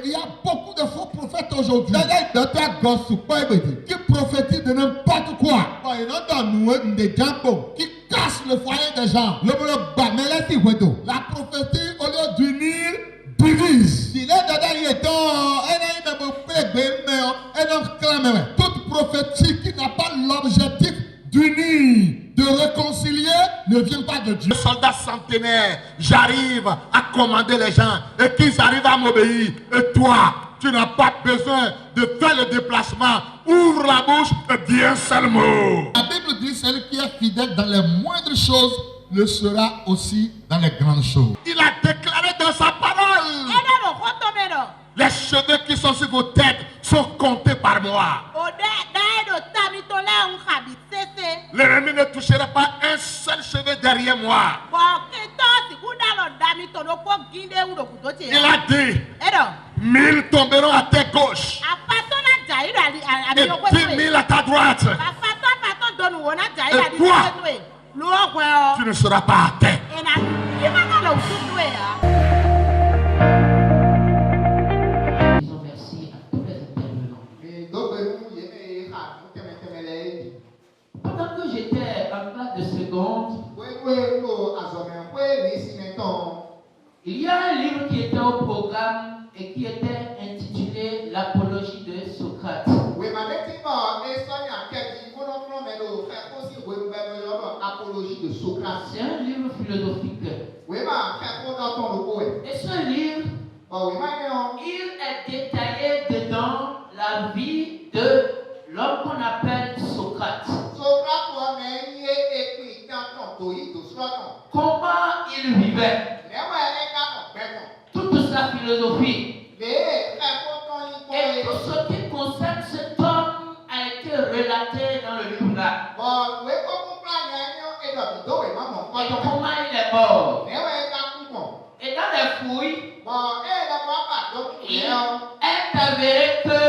Il y a beaucoup de faux prophètes aujourd'hui qui prophétisent de n'importe quoi, qui cassent le foyer des gens. La prophétie, au lieu d'unir, divise. Toute prophétie qui n'a pas l'objectif d'unir, de réconcilier, ne vient pas de Dieu. Soldats centenaires, j'arrive à commander les gens et qu'ils arrivent à m'obéir. Et toi, tu n'as pas besoin de faire le déplacement. Ouvre la bouche et dis un seul mot. La Bible dit celui qui est fidèle dans les moindres choses le sera aussi dans les grandes choses. Il a déclaré dans sa parole: les cheveux qui sont sur vos têtes sont comptés par moi. L'ennemi ne touchera pas un seul cheveu derrière moi. Il a dit: 1000 tomberont à ta gauche et 10 000 à ta droite. Et toi, tu ne seras pas à terre. Disons merci à tous les intervenants. Pendant que j'étais en classe de seconde, il y a un livre qui était au programme et qui était intitulé L'apologie de Socrate. C'est un livre philosophique. Et ce livre, il est détaillé dedans la vie de l'homme qu'on appelle Socrate. Comment il vivait, toute sa philosophie. Et tout ce qui concerne cet homme a été relaté dans le livre là. Et comment il est mort. Et dans les fouilles, il est avéré que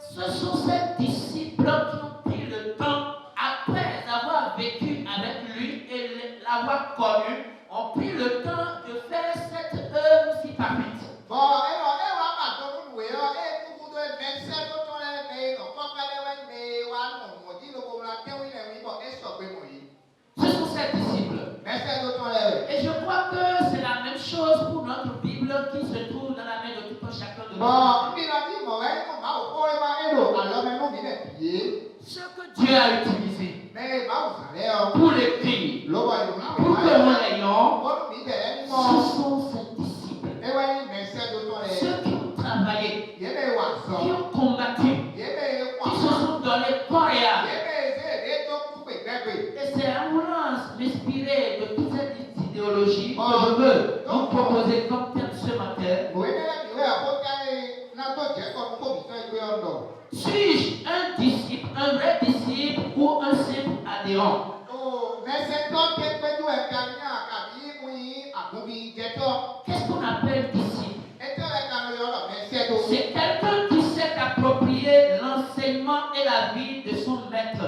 ce sont ses disciples qui ont pris le temps, après avoir vécu avec lui et l'avoir connu, ont pris le temps de faire cette œuvre si parfaite. Ce sont ses disciples. Et je crois que c'est la même chose pour notre Bible qui se trouve dans la main de tout un chacun de nous. Ce que Dieu a utilisé pour l'écrire, pour que nous l'ayons, ce sont ses disciples. Ceux qui ont travaillé, qui ont combattu, qui se sont donnés corps et âme. Et c'est en voulant m'inspirer de toute cette idéologie que je veux vous proposer comme thème ce matin. Suis-je un disciple, un vrai disciple ou un simple adhérent? Qu'est-ce qu'on appelle disciple? C'est quelqu'un qui sait approprier l'enseignement et la vie de son maître,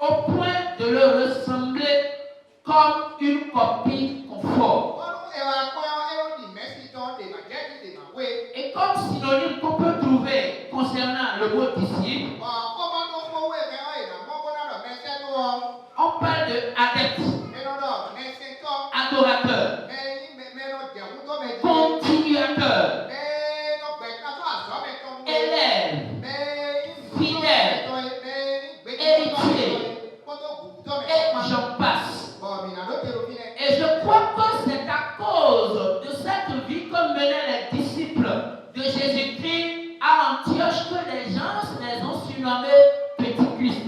au point de le ressembler comme une copie conforme. Et comme synonyme qu'on peut trouver concernant le mot disciple, on parle de adepte, adorateur, continuateur, élève, fidèle, héritier, et j'en passe. Et je crois que c'est à cause de cette vie que menaient les disciples de Jésus-Christ à Antioche que les gens les ont surnommés Petit Christ.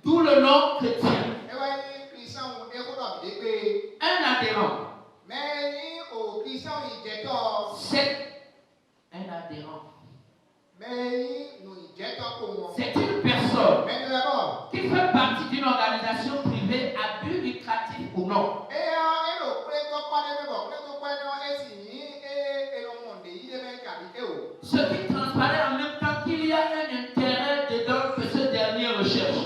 D'où le nom chrétien. Un adhérent. C'est un adhérent. C'est une personne qui fait partie d'une organisation privée à but lucratif ou non. Ce qui transparaît en même temps qu'il y a un intérêt dedans que ce dernier recherche.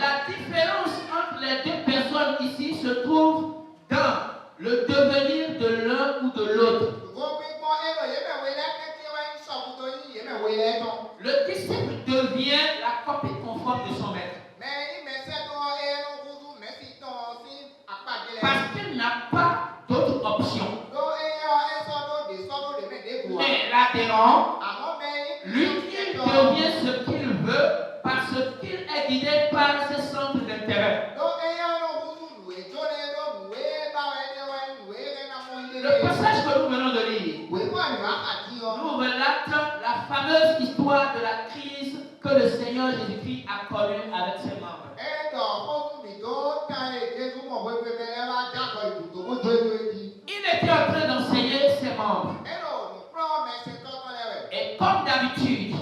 La différence entre les deux personnes ici se trouve dans le devenir de l'un ou de l'autre. Le disciple devient la copie conforme de son maître. Parce qu'il n'a pas d'autre option. Mais l'adhérent, lui, il devient ce qu'il veut parce qu'il est guidé par ses centres d'intérêt. Le passage que nous venons de lire nous relate la fameuse histoire de la crise que le Seigneur Jésus-Christ a connue avec ses membres. Il était en train d'enseigner ses membres. Et comme d'habitude,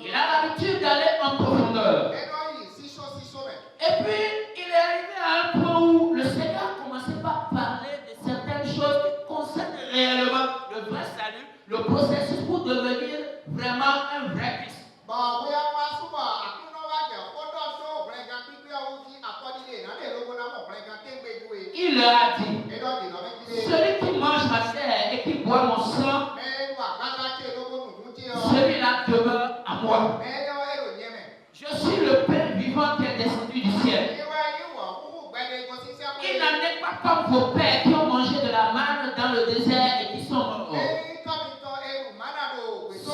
il a l'habitude d'aller en profondeur. Et puis, il est arrivé à un point où le Seigneur commençait par parler de certaines choses qui concernent réellement le vrai salut, le processus pour devenir vraiment un vrai Christ. Il leur a dit, celui qui mange ma chair et qui boit mon sang, celui-là demeure à moi. Je suis le pain vivant qui est descendu du ciel. Il n'en est pas comme vos pères qui ont mangé de la manne dans le désert et qui sont morts.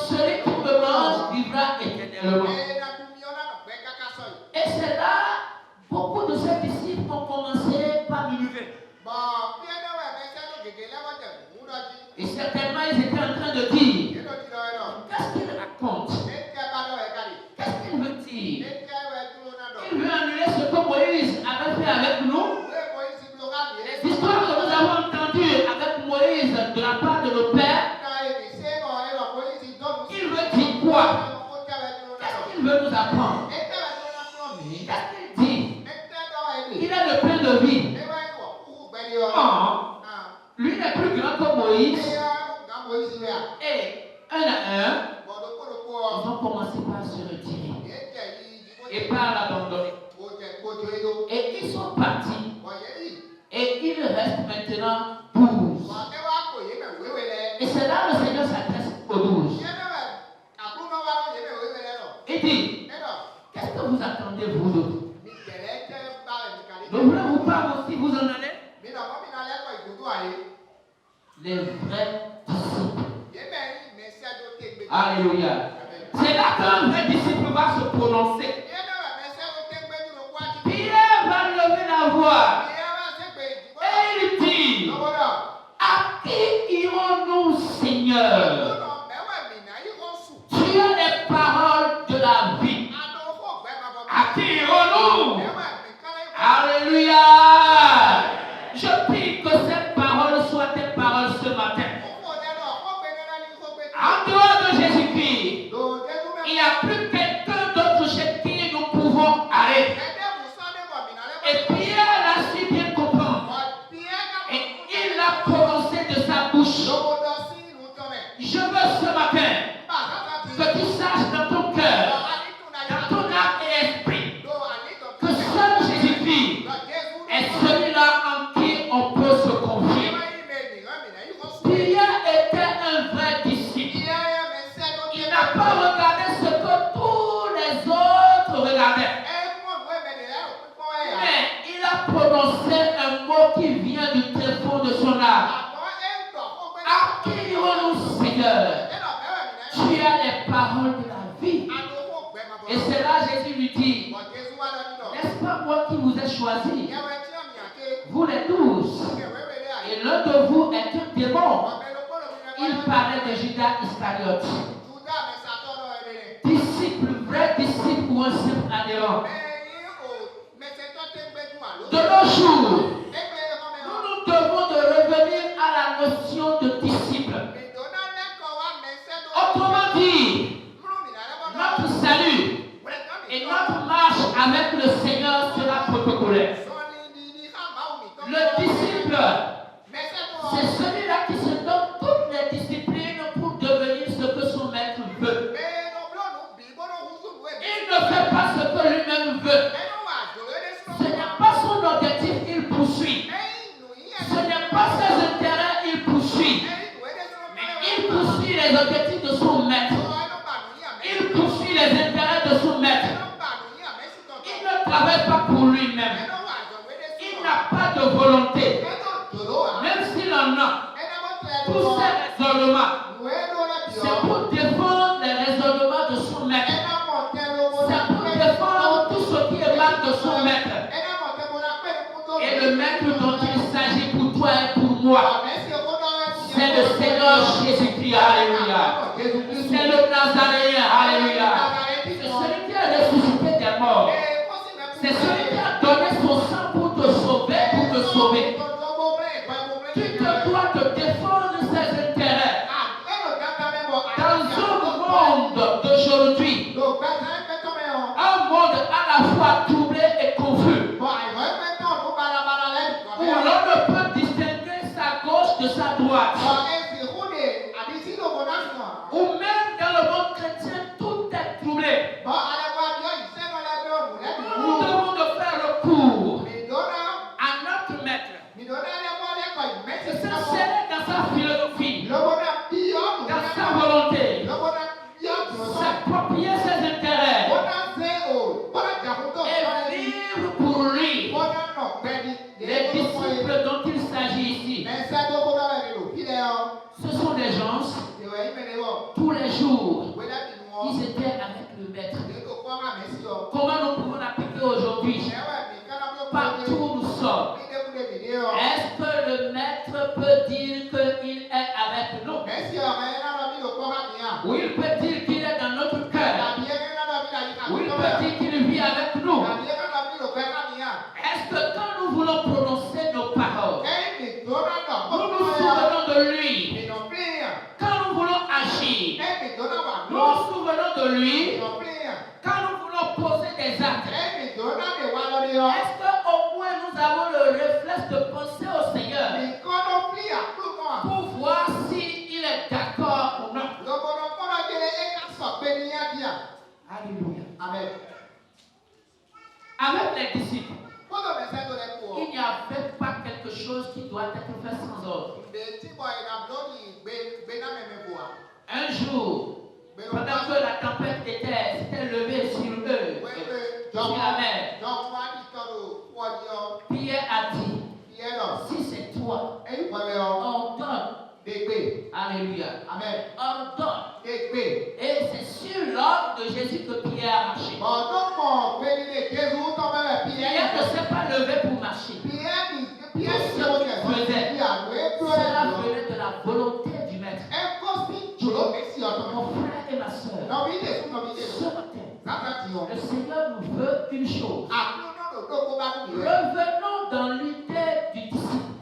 Celui qui me mange vivra éternellement. Et c'est là, beaucoup de ses disciples ont commencé par murmurer. Et certainement, ils étaient en train de dire, qu'est-ce qu'il raconte? Qu'est-ce qu'il veut dire? Il veut annuler ce que Moïse avait fait avec nous. Les histoires que nous avons entendues avec Moïse de la part de nos pères. Il veut dire quoi? Qu'est-ce qu'il veut nous apprendre? Qu'est-ce qu'il dit? Il a le plein de vie. Non. Lui n'est plus grand que Moïse. Et un à un, ils ont commencé par se retirer et par l'abandonner. Et ils sont partis. Et il reste maintenant 12. Et c'est là que le Seigneur s'adresse aux 12. Il dit, qu'est-ce que vous attendez vous d'autres? Ne voulez-vous pas aussi vous en aller? Les vrais disciples. Alléluia. C'est là qu'un vrai disciple va se prononcer. Pierre va lever la voix. Et il dit, à qui irons-nous, Seigneur? Tu as les paroles de la vie. À qui irons-nous? Alléluia. Je prie que ces paroles soient tes paroles ce matin. En dehors de Jésus-Christ, il n'y a plus quelqu'un d'autre chez qui nous pouvons aller. Et Pierre l'a su bien comprendre. Et il l'a prononcé de sa bouche. Je veux ce matin que tu saches dans ton cœur, dans ton âme et esprit, que seul Jésus-Christ est celui-là en qui on peut se confier. Pierre était un vrai disciple. Il n'a pas regardé ce que tous les autres regardaient. Mais il a prononcé un mot qui vient du tréfonds de son âme. À qui irons-nous, Seigneur? Tu as les paroles de la vie. Et c'est là Jésus lui dit, n'est-ce pas moi qui vous ai choisi? Vous les 12. Et l'un de vous est un démon. Il parlait de Judas Iscariote. Disciple, vrai disciple ou un simple adhérent. De nos jours, nous devons de revenir à la notion de disciple. Autrement dit, notre salut et notre marche avec le Seigneur sera protocolaire. Le disciple de volonté, même s'il en a, tous ces raisonnements, c'est pour défendre les raisonnements de son maître. C'est pour défendre tout ce qui émane de son maître. Et le maître dont il s'agit pour toi et pour moi, c'est le Seigneur Jésus-Christ. Alléluia. C'est le Nazaréen. Alléluia. C'est celui qui a ressuscité des morts. C'est celui qui a donné son sang pour te sauver, pour te sauver. Tu te dois te défendre ses intérêts. Dans un monde d'aujourd'hui, un monde à la fois troublé et confus, où l'on ne peut distinguer sa gauche de sa droite, ou même dans le monde chrétien, tout est troublé. Nous devons de faire le cours à notre maître. Se serrer dans sa philosophie, dans sa volonté, s'approprier ses intérêts et vivre pour lui. Les disciples dont il s'agit ici, ce sont des gens, tous les jours, ils étaient avec le maître. Comment nous pouvons l'appliquer aujourd'hui? Partout où nous sommes. Est-ce que le maître peut dire qu'il est avec nous? Ou il peut dire qu'il est dans notre cœur? Ou il peut dire qu'il vit avec nous? Est-ce que quand nous voulons prononcer nos paroles, nous nous souvenons de lui? Quand nous voulons agir, nous nous souvenons de lui? Quand nous voulons poser des actes, est-ce qu'au moins nous avons le réflexe de penser au Seigneur pour voir s'il est d'accord ou non? Alléluia. Amen. Avec les disciples, il n'y avait pas quelque chose qui doit être fait sans ordre. Un jour, pendant que la tempête s'était levée sur eux, sur la mer, Pierre a dit, si c'est toi, ordonne. Alléluia. Amen. Ordonne. Et c'est sur l'ordre de Jésus que Pierre a marché. Pierre ne s'est pas levé pour marcher. Tout ce qu'il faisait, cela venait de la volonté du maître. Mon frère et ma soeur, ce matin, le Seigneur nous veut une chose. Revenons dans l'idée du disciple.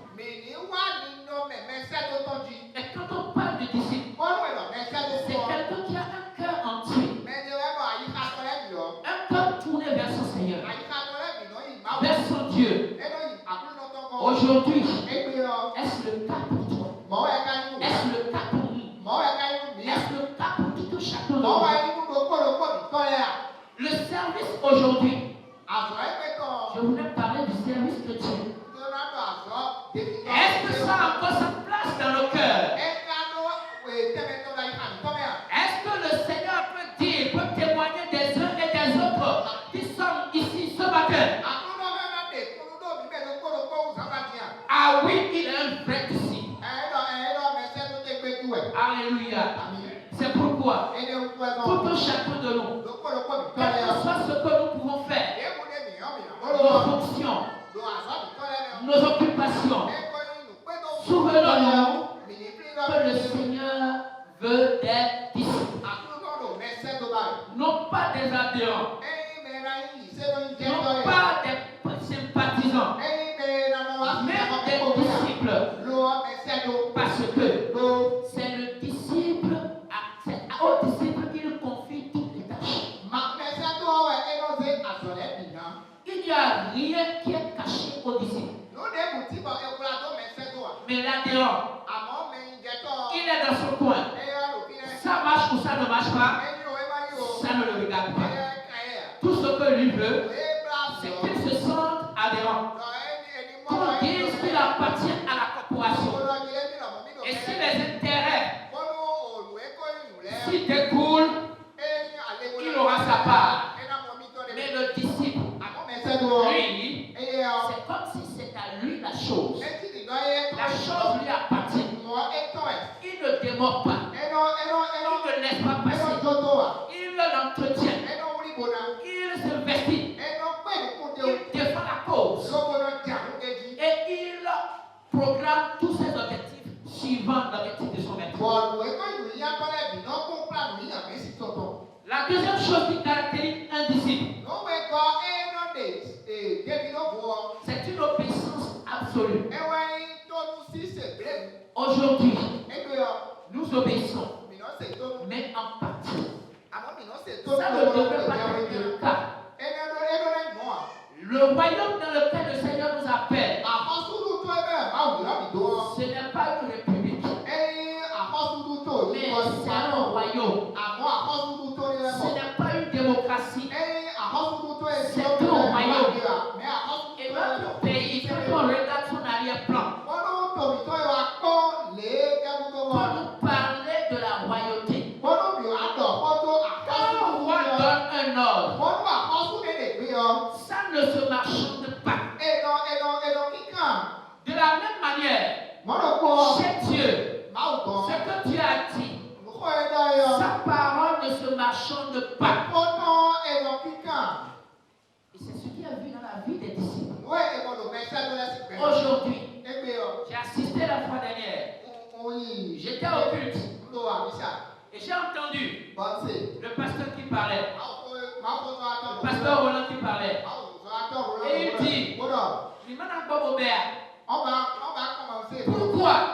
Et quand on parle du disciple, c'est quelqu'un qui a un cœur entier, un cœur tourné vers son Seigneur, vers son Dieu. Aujourd'hui, est-ce le cas pour toi? Est-ce le cas pour nous? Est-ce le cas pour tout chacun de nous? Le service aujourd'hui, je voulais parler du service chrétien. Est-ce que ça a encore sa place dans le cœur? Est-ce que le Seigneur peut dire, peut témoigner des uns et des autres qui sont ici ce matin? Ah oui, il est un vrai disciple. Alléluia. C'est pourquoi tout chacun de nous, quel que soit ce que nous pouvons faire, nos fonctions, nos occupations, souvenons-nous que le Seigneur veut des disciples. Non pas des adhérents, non pas des sympathisants, mais des disciples. Parce que c'est le disciple, c'est au disciple qu'il confie toutes les tâches. Il n'y a rien qui est caché au disciple. Mais l'adhérent, il est dans son coin. Ça marche ou ça ne marche pas, ça ne le regarde pas. Tout ce que lui veut, c'est qu'il se sente adhérent. Qu'on dise qu'il appartient à la corporation. Et chose. La chose lui appartient. Il ne démord pas. Il ne laisse pas passer. Il l'entretient. Il s'investit. Il défend la cause. Et il programme tous ses objectifs suivant l'objectif de son maître. La deuxième chose qui caractérise un disciple, c'est une obéissance absolue. Aujourd'hui, nous obéissons, mais en partie. Ça ne devrait pas être le cas. Le royaume dans lequel le Seigneur nous appelle, ce n'est pas une république, mais c'est un royaume. Ce n'est pas une démocratie, c'est un royaume. Et notre pays, quand on regarde son arrière-plan, quand nous parler de la royauté, quand le roi donne un ordre, ça ne se marchande pas. De la même manière, chez Dieu, ce que Dieu a dit, sa parole ne se marchande pas. Et c'est ce qui a vu dans la vie des disciples. Aujourd'hui, j'ai assisté la fois dernière. J'étais au culte. Et j'ai entendu le pasteur qui parlait. Le pasteur Roland qui parlait. Et il dit,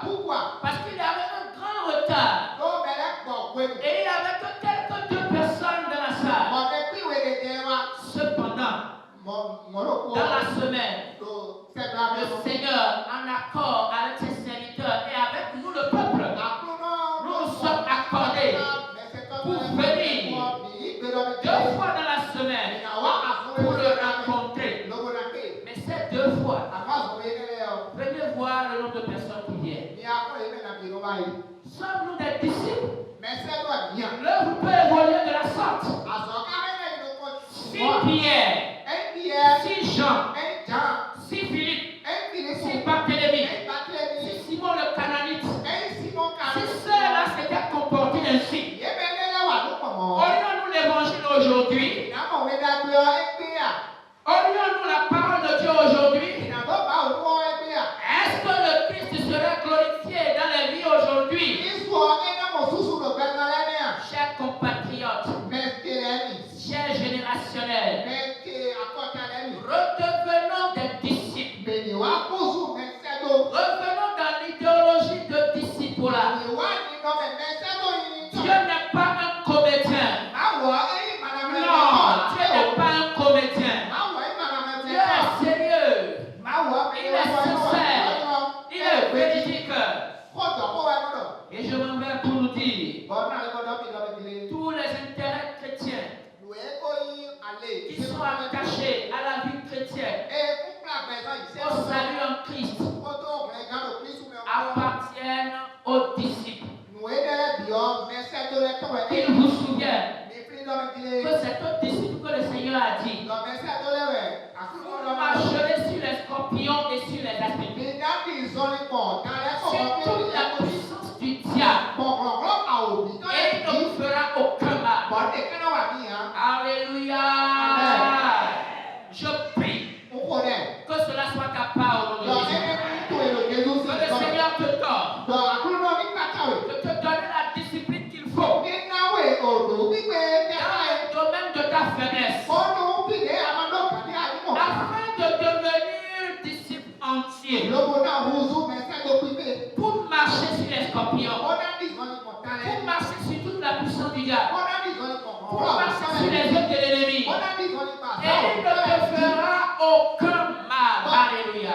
pourquoi? Parce qu'il avait un grand retard. Et il n'y avait que quelques 2 personnes dans la salle. Cependant, dans la semaine, le Seigneur, en accord avec ses serviteurs et avec nous, le peuple, nous nous sommes accordés pour venir 2 fois dans la semaine pour le rencontrer. Mais ces 2 fois, venez voir le nombre de personnes qui viennent. Sommes-nous des disciples? L'œuvre peut évoluer de la sorte. Si Pierre, si Jean, si Philippe, si Barthélemy, si Simon le Cananite, si ceux-là s'étaient comportés ainsi, aurions-nous l'évangile aujourd'hui? Aurions-nous la parole de Dieu aujourd'hui? Est-ce que le Christ serait glorifié dans les vies aujourd'hui? Chers compatriotes, chers générationnels, redevenons des disciples. Revenons dans l'idéologie de disciple-là. Dieu n'est pas un comédien. Non, Dieu n'est pas un comédien. Dieu est sérieux. Il est sincère. Il est véridique. Et je m'en vais pour nous dire, tous les intérêts chrétiens qui sont attachés à la vie chrétienne, au salut en Christ, appartiennent aux disciples. Qu'ils vous souviennent que c'est aux disciples que le Seigneur a dit, vous marcherez sur les scorpions et sur les aspects, sur toute la puissance du diable, et il ne vous fera aucun mal. Alléluia. Je prie que cela soit ta part au nom de Jésus. Que le Seigneur te donne, de te donner la discipline qu'il faut dans le domaine de ta faiblesse, afin de devenir disciple entier, pour marcher sur les scorpions, pour marcher sur toute la puissance du diable, pour marcher sur les œuvres de l'ennemi, et il ne te fera aucun mal. Alléluia.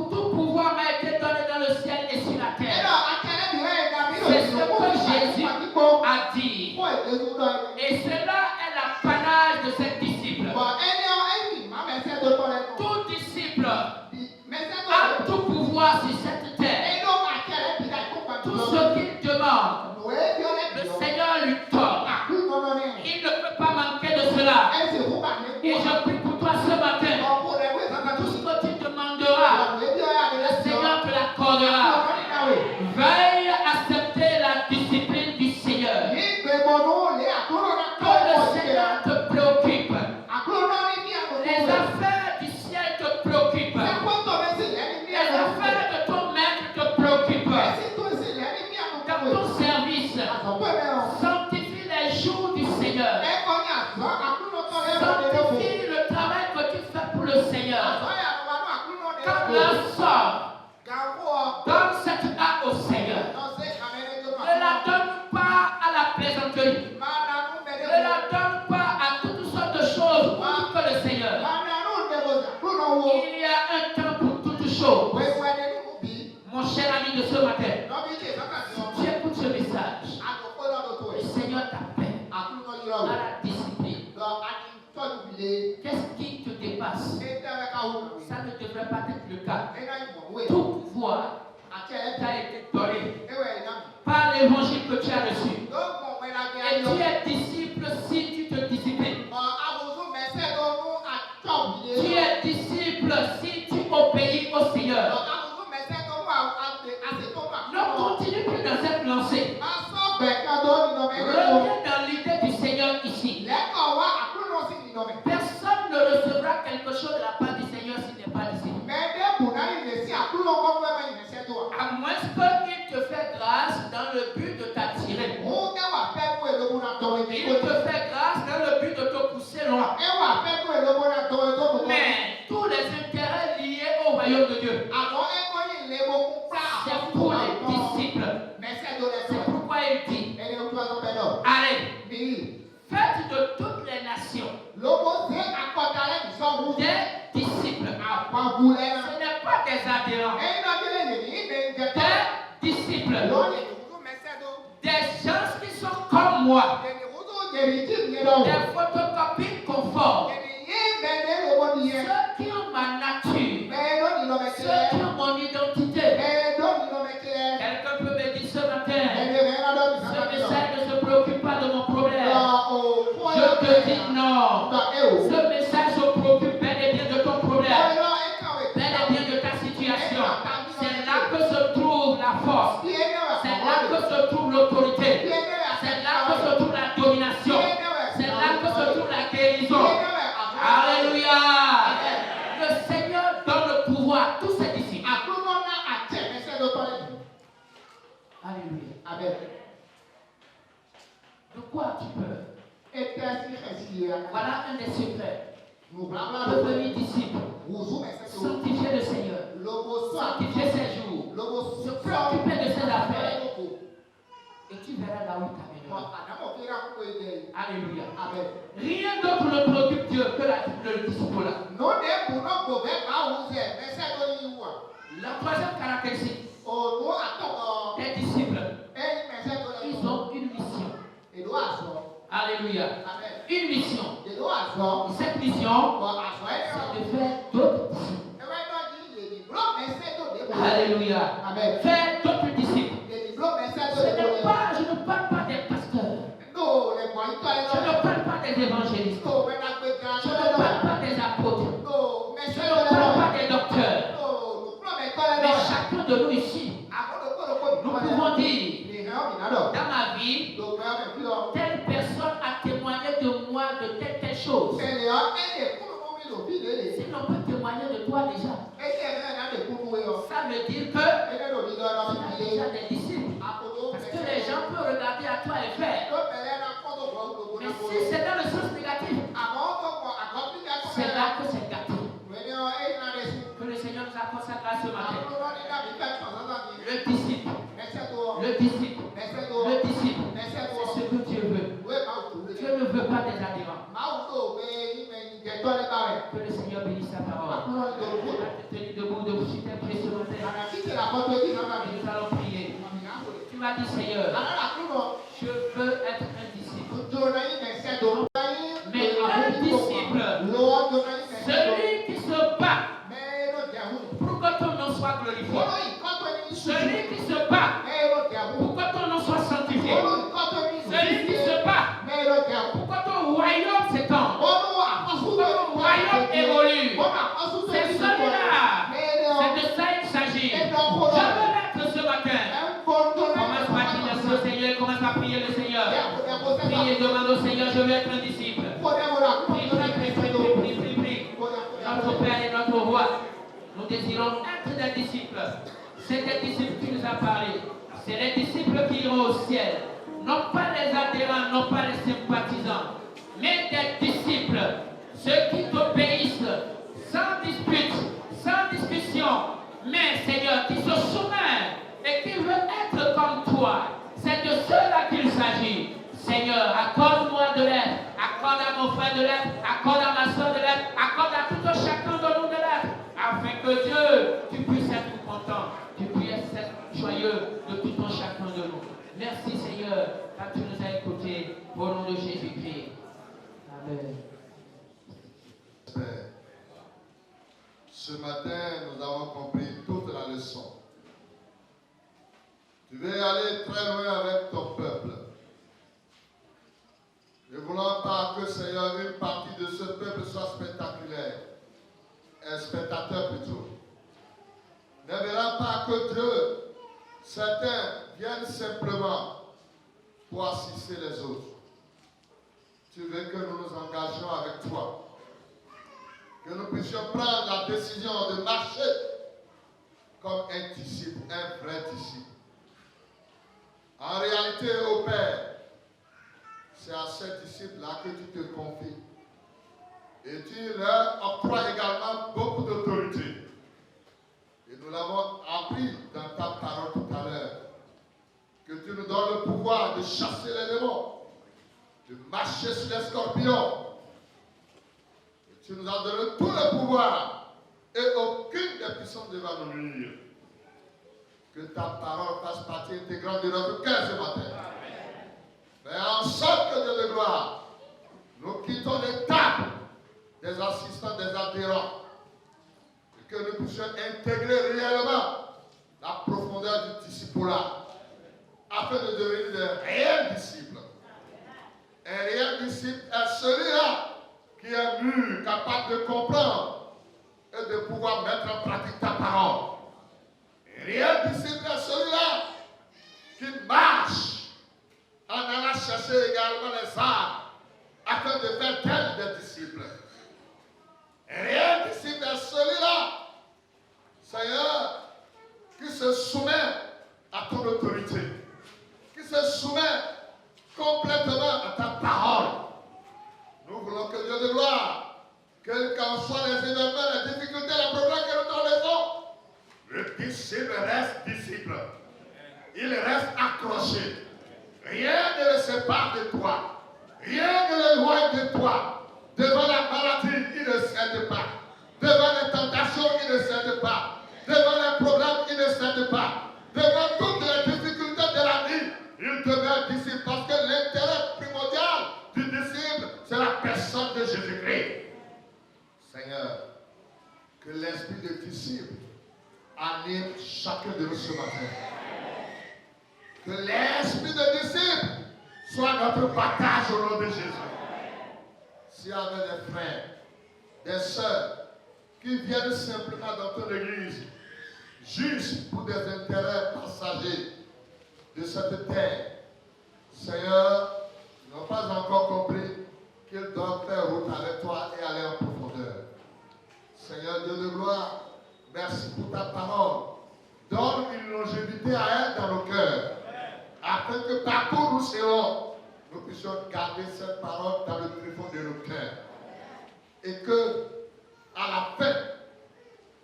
Tout pouvoir m'a été donné dans le ciel et sur la terre. C'est ce que Jésus a dit. Et cela est l'apanage de ses disciples. Tout disciple a tout pouvoir sur cette terre. Tout ce qu'il demande, le Seigneur lui donne. Il ne peut pas manquer de cela. Et je prie pour toi ce matin. Tout ce que tu leur sort. Donne cette art au Seigneur. Ne la donne pas à la plaisanterie. Ne la donne pas à toutes sortes de choses autres que le Seigneur. Il y a un temps pour toutes choses. Mon cher ami de ce matin, si tu écoutes ce message, le Seigneur t'appelle à la discipline. Qu'est-ce qui te dépasse? Ça ne devrait pas être le cas. Toute voix t'a été donnée par l'évangile que tu as reçu. Et tu es disciple si tu te disciplines. Tu es disciple si tu obéis au Seigneur. Ne continue plus dans cette lancée. Reviens dans l'idée du Seigneur ici. Personne ne recevra quelque chose de la part du Seigneur s'il n'est pas disciple. À moins qu'il te fait grâce dans le but de t'attirer. Il te fait grâce dans le but de te pousser loin. Mais tous les intérêts liés au royaume de Dieu, c'est pour les disciples. C'est pourquoi il dit, allez, faites de toutes les nations des disciples. Ce n'est pas des adhérents. Des disciples. Des gens qui sont comme moi. Des photocopies conformes. Ceux qui ont ma nature. Ceux qui ont mon identité. Quelqu'un peut me dire ce matin, ce message ne se préoccupe pas de mon problème. Je te dis non. Ce message se préoccupe bel et bien de ton problème. Bel et bien de ta situation. C'est là que se trouve la force. C'est là que se trouve l'autorité. C'est là que se trouve la domination. C'est là que se trouve la guérison. Alléluia. Le Seigneur donne le pouvoir à tous ses disciples. Alléluia. Amen. De quoi tu peux? Voilà un des secrets. Devenir disciple. Sanctifier le Seigneur. Sanctifier ses jours. Se préoccuper de ses affaires. Et tu verras là où il t'amènera. Alléluia. Amen. Rien d'autre ne préoccupe Dieu que le disciple. La troisième caractéristique des disciples, ils ont une mission. Alléluia. Une mission. Cette mission, c'est de faire d'autres disciples. Alléluia. Faire d'autres disciples. Je ne parle pas des pasteurs. Je ne parle pas des évangélistes. Je ne parle pas des apôtres. Je ne parle pas des docteurs. Mais chacun de nous ici, nous pouvons dire, dans ma vie, telle personne a témoigné de moi de telle chose. Si l'on peut témoigner de toi déjà, ça veut dire que tu as déjà des disciples. Parce que les gens peuvent regarder à toi et faire. Mais si c'est dans le sens négatif, c'est là que c'est gâté. Que le Seigneur nous accorde sa grâce ce matin. Le disciple, c'est ce que Dieu veut. Dieu ne veut pas des adhérents. Que le Seigneur bénisse sa parole. Tenez debout, de vous citer ce matin. Et nous allons prier. Tu m'as dit, Seigneur, je veux être un disciple. Mais un disciple, celui qui se bat pour que ton nom soit glorifié. Celui qui se bat pour que ton nom soit sanctifié. Celui qui se bat pour que ton royaume s'étende. Pour que ton royaume évolue. C'est celui-là. C'est de ça il s'agit. Je veux l'être ce matin. Commence par dire merci au Seigneur. Commence par prier le Seigneur. Prie et demande au Seigneur, je veux être un disciple. Prie. Notre Père et notre Roi, nous désirons être des disciples. C'est des disciples qui nous a parlé. C'est les disciples qui iront au ciel. Non pas les adhérents, non pas les sympathisants, mais des disciples. Ceux qui t'obéissent sans dispute, sans discussion, frère de l'être, accorde à ma soeur de l'être, accorde à tout un chacun de nous de l'être, afin que Dieu, tu puisses être content, tu puisses être joyeux de tout un chacun de nous. Merci Seigneur, car tu nous as écoutés, au nom de Jésus-Christ. Amen. Ce matin, nous avons compris toute la leçon. Tu veux aller très loin avec ton peuple. Ne voulons pas que, Seigneur, une partie de ce peuple soit spectaculaire. Un spectateur plutôt. Ne verrons pas que Dieu, certains viennent simplement pour assister les autres. Tu veux que nous nous engagions avec toi. Que nous puissions prendre la décision de marcher comme un disciple, un vrai disciple. En réalité, au Père, c'est à ces disciples-là que tu te confies. Et tu leur octroies également beaucoup d'autorité. Et nous l'avons appris dans ta parole tout à l'heure. Que tu nous donnes le pouvoir de chasser les démons, de marcher sur les scorpions. Tu nous as donné tout le pouvoir et aucune des puissances ne va nous nuire. Que ta parole fasse partie intégrante de notre cœur ce matin. Fais en sorte que Dieu de gloire, nous quittons les tables des assistants, des adhérents. Et que nous puissions intégrer réellement la profondeur du disciple-là, afin de devenir des réels disciples. Un réel disciple est celui-là qui est mûr, capable de comprendre et de pouvoir mettre en pratique ta parole. Un réel disciple est celui-là qui marche en allant chercher également les âmes afin de faire tel des disciples. Un réel disciple est celui-là, Seigneur, qui se soumet à ton autorité, qui se soumet complètement à ta parole. Nous voulons que Dieu de gloire, quels qu'en soient les événements, les difficultés, les problèmes que nous traversons, le disciple reste disciple. Il reste accroché. Rien ne le sépare de toi. Rien ne l'éloigne de toi. Devant la maladie, il ne cède pas. Devant les tentations, il ne cède pas. Devant les problèmes, il ne cède pas. Devant toutes les difficultés de la vie, il demeure disciple. Parce que l'intérêt primordial du disciple, c'est la personne de Jésus-Christ. Seigneur, que l'esprit de disciple anime chacun de nous ce matin. Que l'esprit de disciple soit notre partage au nom de Jésus. S'il y avait des frères, des sœurs qui viennent simplement dans ton église, juste pour des intérêts passagers de cette terre, Seigneur, ils n'ont pas encore compris qu'ils doivent faire route avec toi et aller en profondeur. Seigneur Dieu de gloire, merci pour ta parole. Donne une longévité à elle dans nos cœurs, afin que partout où nous serons, nous puissions garder cette parole dans le plus fond de nos cœurs. Et que, à la fin,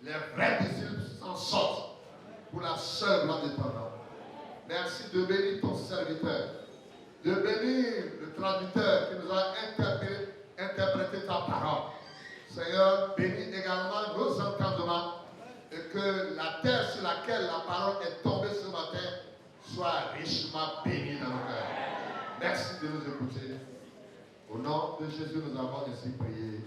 les vrais disciples s'en sortent pour la seule gloire de ton nom. Merci de bénir ton serviteur, de bénir le traducteur qui nous a interprété ta parole. Seigneur, bénis également nos entendements et que la terre sur laquelle la parole est tombée ce matin soit richement bénie dans nos cœurs. Merci de nous écouter. Au nom de Jésus, nous avons ainsi prié.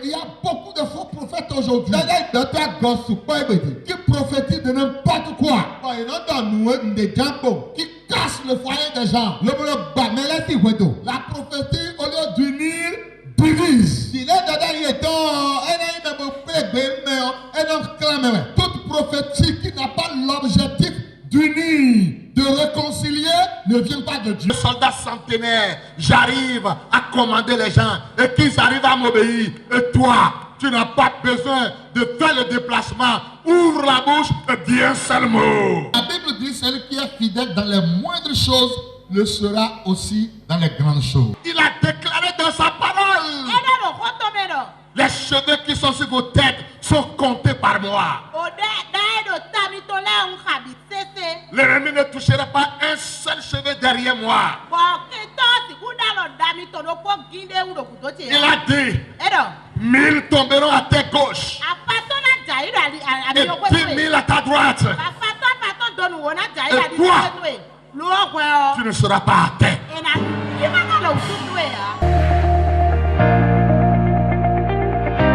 Il y a beaucoup de faux prophètes aujourd'hui qui prophétisent de n'importe quoi, qui cassent le foyer des gens. La prophétie, au lieu d'unir, divise. Toute prophétie qui n'a pas l'objectif d'unir, de réconcilier, ne vient pas de Dieu. Les soldats centenaires, j'arrive à commander les gens et qu'ils arrivent à m'obéir. Et toi, tu n'as pas besoin de faire le déplacement. Ouvre la bouche et dis un seul mot. La Bible dit celui qui est fidèle dans les moindres choses le sera aussi dans les grandes choses. Il a déclaré dans sa parole. Les cheveux qui sont sur vos têtes sont comptés par moi. O de do tami to le un habi sese. L'ennemi ne touchera pas un seul cheveu derrière moi. Bo ke to si kuda lo dami to no ko ginde u do kudo ti. Il a dit, Edo. 1000 tomberont à ta gauche Apato na jai do ali et ali yo ko 10 000 à ta droite. Apato donu wona jai Et ali toi, lo gwe o. Tu ne seras pas atteint.